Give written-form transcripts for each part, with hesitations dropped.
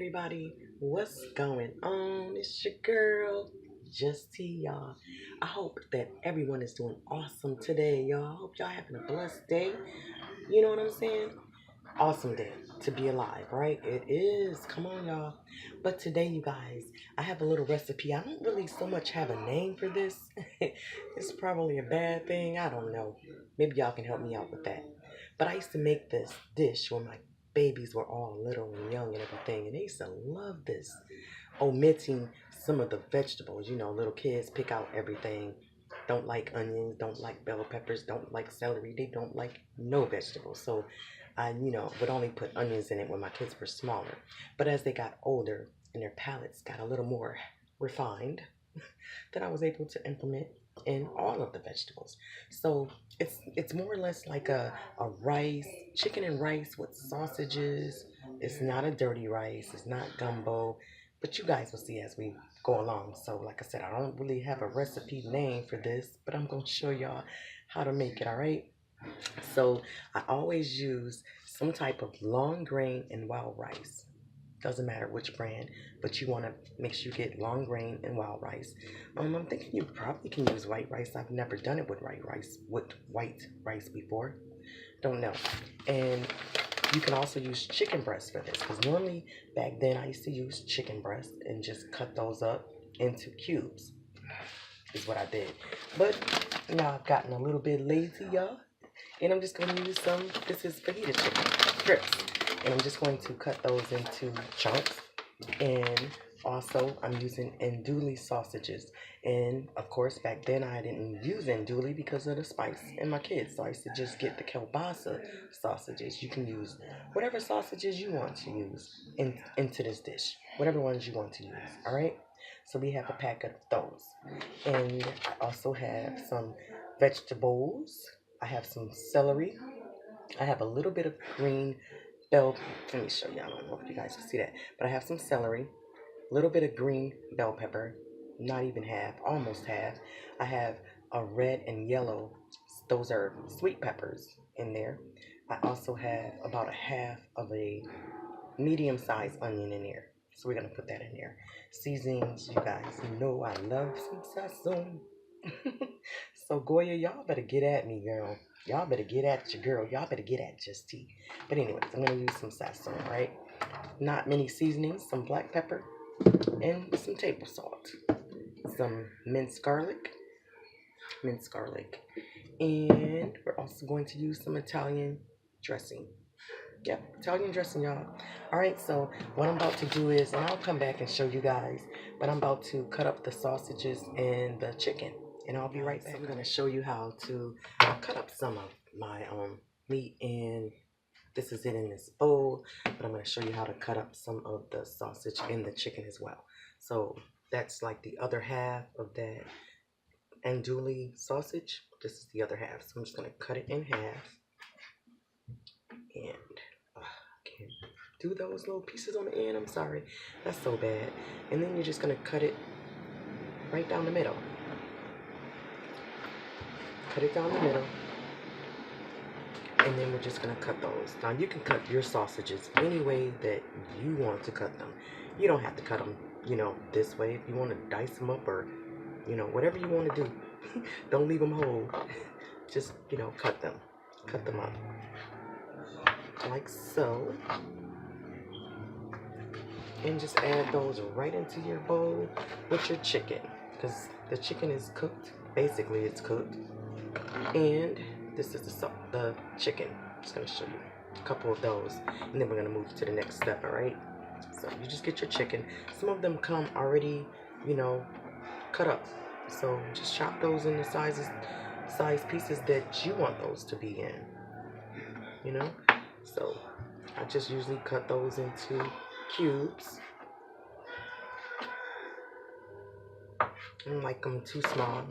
everybody, what's going on? It's your girl, JustT, y'all. I hope that everyone is doing awesome today, y'all. I hope y'all having a blessed day. You know what I'm saying? Awesome day to be alive, right? It is. Come on, y'all. But today, you guys, I have a little recipe. I don't really so much have a name for this. It's probably a bad thing. I don't know. Maybe y'all can help me out with that. But I used to make this dish when my babies were all little and young and everything, and they used to love this. Omitting some of the vegetables, little kids pick out everything. Don't like onions, don't like bell peppers, don't like celery. They don't like no vegetables. So I would only put onions in it when my kids were smaller. But as they got older and their palates got a little more refined, that I was able to implement in all of the vegetables. So it's more or less like a rice, chicken and rice with sausages. It's not a dirty rice, it's not gumbo, but you guys will see as we go along. So like I said, I don't really have a recipe name for this, but I'm gonna show y'all how to make it, all right? So I always use some type of long grain and wild rice. Doesn't matter which brand, but you want to make sure you get long grain and wild rice. I'm thinking you probably can use white rice. I've never done it with white rice before. Don't know. And you can also use chicken breast for this, because normally back then I used to use chicken breast and just cut those up into cubes. Is what I did. But now I've gotten a little bit lazy, y'all. And I'm just going to use this is fajita chicken strips. And I'm just going to cut those into chunks. And also I'm using andouille sausages. And of course back then I didn't use andouille because of the spice in my kids. So I used to just get the kielbasa sausages. You can use whatever sausages you want to use into this dish. Whatever ones you want to use. Alright? So we have a pack of those. And I also have some vegetables. I have some celery. I have a little bit of green bell. Let me show y'all. I don't know if you guys can see that. But I have some celery, a little bit of green bell pepper, not even half, almost half. I have a red and yellow. Those are sweet peppers in there. I also have about a half of a medium-sized onion in there. So we're going to put that in there. Seasonings, you guys know I love some sazon. So Goya, y'all better get at me, girl. Y'all better get at your girl. Y'all better get at JustT. But anyways, I'm going to use some sazon, right? Not many seasonings, some black pepper, and some table salt. Some minced garlic. And we're also going to use some Italian dressing. Yep, Italian dressing, y'all. All right, so what I'm about to do is, and I'll come back and show you guys, but I'm about to cut up the sausages and the chicken, and I'll be right back. So I'm going to show you how to cut up some of my meat, and this is it in this bowl, but I'm going to show you how to cut up some of the sausage and the chicken as well. So that's like the other half of that andouille sausage. This is the other half, so I'm just going to cut it in half. And can't do those little pieces on the end. I'm sorry. That's so bad. And then you're just going to cut it right down the middle. Cut it down the middle. And then we're just going to cut those. Now you can cut your sausages any way that you want to cut them. You don't have to cut them, this way. If you want to dice them up or, whatever you want to do. Don't leave them whole. Just, cut them. Cut them up. Like so. And just add those right into your bowl with your chicken, because the chicken is cooked. Basically it's cooked. And this is the chicken. I'm just going to show you a couple of those, and then we're going to move to the next step. All right, so you just get your chicken. Some of them come already cut up, so just chop those in the size pieces that you want those to be in. So I just usually cut those into cubes. I don't like them too small,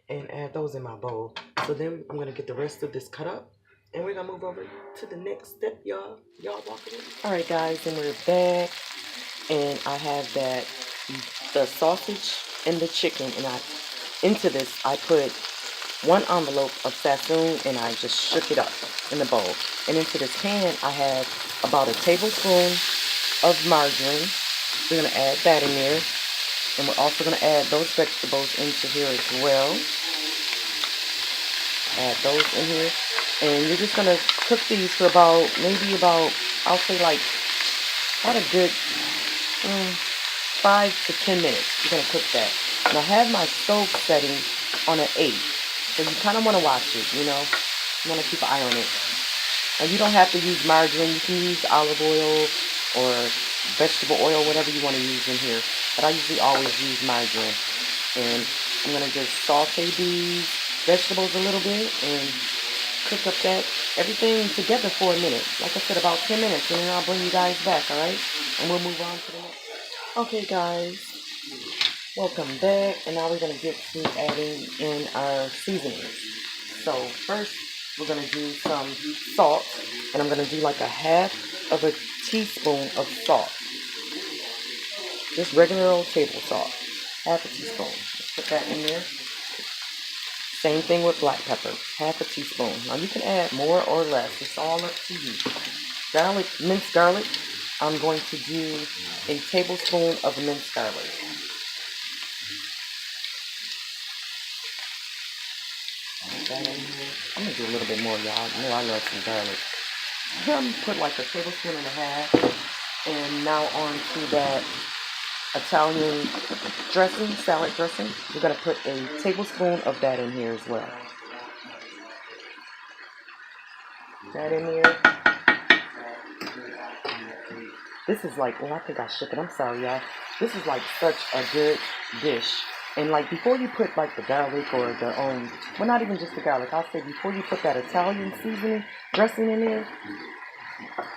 and add those in my bowl. So then I'm gonna get the rest of this cut up, and we're gonna move over to the next step, y'all. Y'all walking in? All right, guys, and we're back, and I have the sausage and the chicken, and into this I put 1 envelope of sazon, and I just shook it up in the bowl. And into this pan I have about a tablespoon of margarine. We're going to add that in there. And we're also going to add those vegetables into here as well. Add those in here. And you're just going to cook these for maybe about, I'll say like, about a good 5 to 10 minutes. You're going to cook that. And I have my stove setting on an 8. So you kind of want to watch it, you know. You want to keep an eye on it. And you don't have to use margarine. You can use olive oil or vegetable oil, whatever you want to use in here. But I usually always use margarine. And I'm going to just saute these vegetables a little bit and cook up everything together for a minute. Like I said, about 10 minutes. And then I'll bring you guys back, alright? And we'll move on to the next. Okay, guys. Welcome back. And now we're going to get to adding in our seasonings. So first, we're going to do some salt. And I'm going to do like a half of a teaspoon of salt. Just regular old table salt. Half a teaspoon. Let's put that in there. Same thing with black pepper. Half a teaspoon. Now you can add more or less. It's all up to you. Garlic, minced garlic. I'm going to do a tablespoon of minced garlic. That in here. I'm going to do a little bit more, y'all. You know I love some garlic. I'm going to put like a tablespoon and a half. And now on to that Italian dressing, salad dressing. We're going to put a tablespoon of that in here as well. That in here. This is like, I think I shook it. I'm sorry, y'all. This is like such a good dish. And like before you put like the garlic or the, well, not even just the garlic. I'll say before you put that Italian seasoning dressing in there,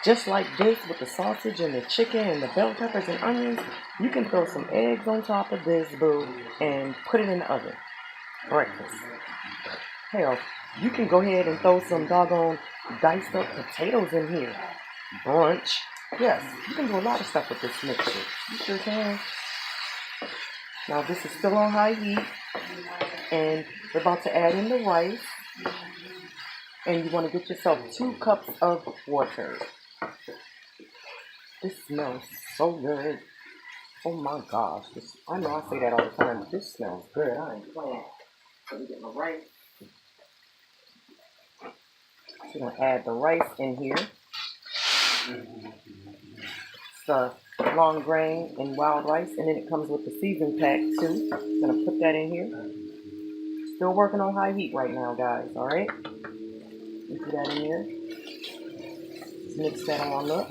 just like this with the sausage and the chicken and the bell peppers and onions, you can throw some eggs on top of this, boo, and put it in the oven. Breakfast. Hell, you can go ahead and throw some doggone diced up potatoes in here. Brunch. Yes, you can do a lot of stuff with this mixture. You sure can. Now this is still on high heat. And we're about to add in the rice. And you want to get yourself 2 cups of water. This smells so good. Oh my gosh. I know I say that all the time, but this smells good. I ain't playing. Let me get my rice. So we're going to add the rice in here. It's the long grain and wild rice. And then it comes with the season pack too. I'm going to put that in here. Still working on high heat right now, guys. Alright? Put that in here. Let's mix that on up.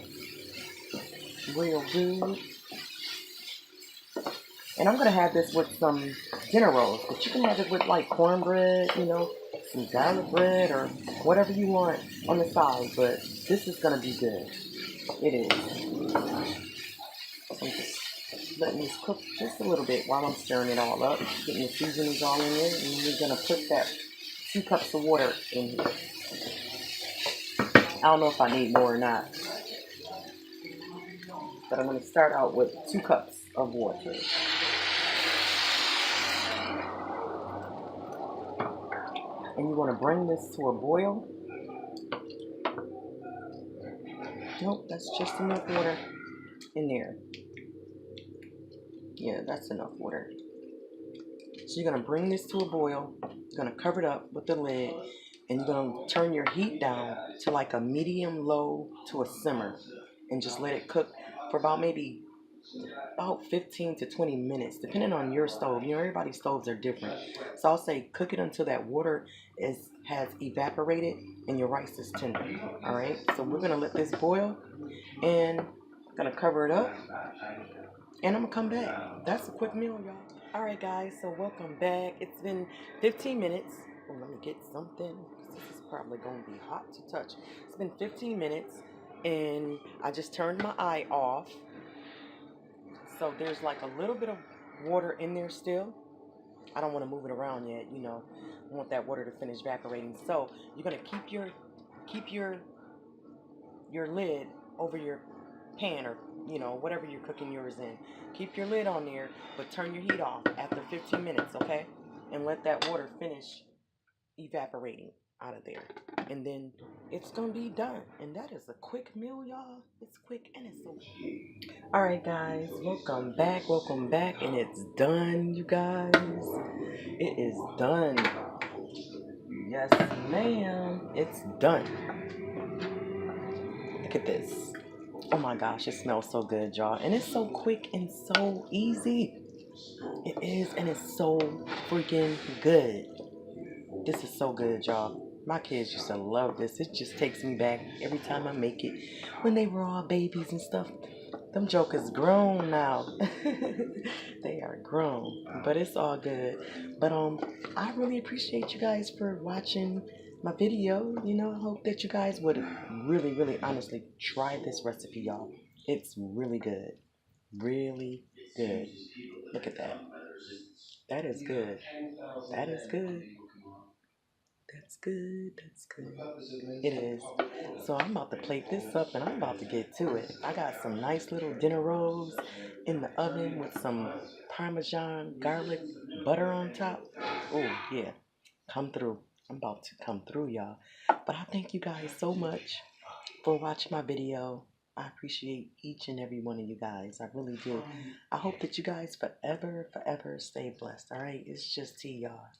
Real good. And I'm going to have this with some dinner rolls. But you can have it with like cornbread, you know, some garlic bread or whatever you want on the side. But this is going to be good. It is. So I'm just letting this cook just a little bit while I'm stirring it all up. Getting the seasonings all in there. And we're going to put that 2 cups of water in here. I don't know if I need more or not. But I'm going to start out with 2 cups of water. And you want to bring this to a boil. Nope, that's just enough water in there. Yeah, that's enough water. So you're going to bring this to a boil. You're going to cover it up with the lid. And you're going to turn your heat down to like a medium low to a simmer. And just let it cook for about 15 to 20 minutes, depending on your stove. You know, everybody's stoves are different. So I'll say cook it until that water has evaporated and your rice is tender. Alright, so we're going to let this boil. And I'm going to cover it up. And I'm going to come back. That's a quick meal, y'all. Alright, guys, so welcome back. It's been 15 minutes. Oh, let me get something. This is probably going to be hot to touch. It's been 15 minutes. And I just turned my eye off. So there's like a little bit of water in there still. I don't want to move it around yet, you know. I want that water to finish evaporating. So you're gonna keep your lid over your pan or whatever you're cooking yours in. Keep your lid on there, but turn your heat off after 15 minutes, okay? And let that water finish evaporating. out of there. And then it's gonna be done. And that is a quick meal, y'all. It's quick and it's so. Alright guys, welcome back, and it's done, you guys. It is done. Yes, ma'am. It's done. Look at this. Oh my gosh, it smells so good, y'all. And it's so quick and so easy. It is, and it's so freaking good. This is so good, y'all. My kids used to love this. It just takes me back every time I make it when they were all babies and stuff. Them jokers grown now. They are grown, but it's all good. But I really appreciate you guys for watching my video. You know, I hope that you guys would really, really honestly try this recipe, y'all. It's really good. Really good. Look at that. That is good. That is good. That's good. That's good. It is. So I'm about to plate this up and I'm about to get to it. I got some nice little dinner rolls in the oven with some Parmesan garlic butter on top. Oh, yeah. Come through. I'm about to come through, y'all. But I thank you guys so much for watching my video. I appreciate each and every one of you guys. I really do. I hope that you guys forever stay blessed. All right? It's just tea, y'all.